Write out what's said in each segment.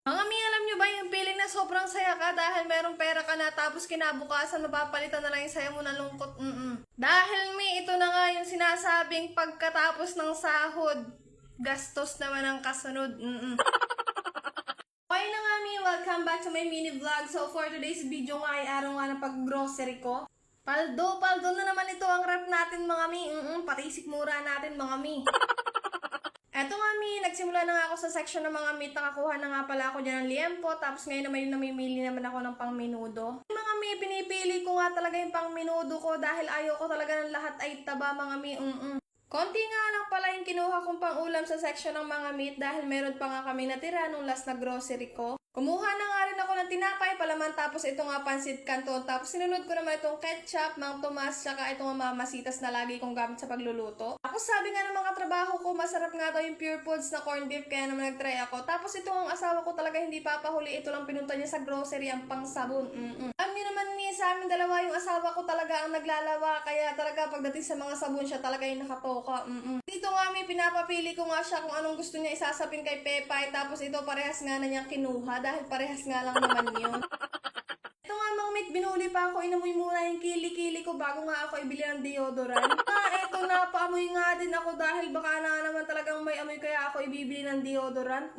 Mga mi, alam nyo ba yung feeling na sobrang saya ka dahil merong pera ka na tapos kinabukasan mapapalitan na lang yung saya mo ng lungkot? Dahil mi, ito na nga yung sinasabing pagkatapos ng sahod, gastos naman ang kasunod. Okay na nga mi, welcome back to my mini vlog. So for today's video nga ay araw nga ng pag-grocery ko. Paldo na naman ito ang rep natin mga mi. Patisik mura natin mga mi. Eto nga mi, nagsimula na nga ako sa section ng mga meat. Nakakuha na nga pala ako dyan ng liempo. Tapos ngayon naman yung namimili naman ako ng pang minudo. Mga mi, pinipili ko nga talaga yung pang minudo ko dahil ayaw ko talaga ng lahat ay taba mga mi. Konti nga lang pala yung kinuha kong pang ulam sa section ng mga meat dahil meron pa nga kami natira nung last na grocery ko. Kumuha na nga rin ako ng tinapay, palaman, tapos ito nga pansit canton. Tapos sinunod ko naman itong ketchup, Mang Tomas, tsaka itong mamasitas na lagi kong gamit sa pagluluto. Tapos sabi nga ng mga trabaho ko, masarap nga daw yung Pure Foods na corned beef, kaya naman nag-try ako. Tapos itong asawa ko talaga hindi papahuli, ito lang pinunta niya sa grocery, ang pang sabon. Alam niyo naman ni sa amin dalawa, yung asawa ko talaga ang naglalawa, kaya talaga pagdating sa mga sabon siya talaga yung nakatoka. Dito nga may pinapapili ko nga siya kung anong gusto niya isasapin kay Pepay, tapos ito parehas nga na niyang kinuha dahil parehas nga lang naman yun. Ito nga mga mate, binuli pa ako, inamoy muna yung kili-kili ko bago nga ako ibili ng deodorant. Eto na, paamoy nga din ako dahil baka na naman talagang may amoy kaya ako ibibili ng deodorant.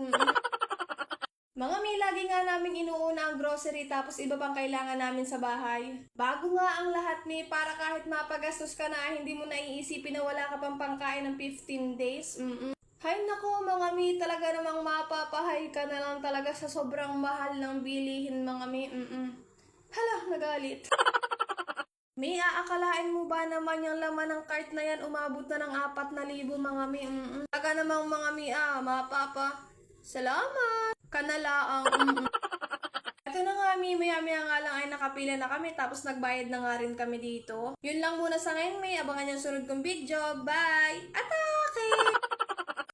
Mga may lagi nga namin inuuna ang grocery tapos iba pang kailangan namin sa bahay. Bago nga ang lahat may para kahit mapagastos ka na, hindi mo naiisipin na wala ka pang pangkain ng 15 days. Hay nako mga mi, talaga namang mapapahay ka na lang talaga sa sobrang mahal ng bilihin mga mi. Hala, nagalit. May aakalain mo ba naman yung laman ng cart na yan umabot na ng 4,000 mga mi. Talaga namang mga mi, mapapa. Salamat. Kanalaang. Ito na nga mi, maya-maya nga lang ay nakapila na kami tapos nagbayad na nga rin kami dito. Yun lang muna sa ngayon, may abangan yung sunod kong video. Bye! Ata!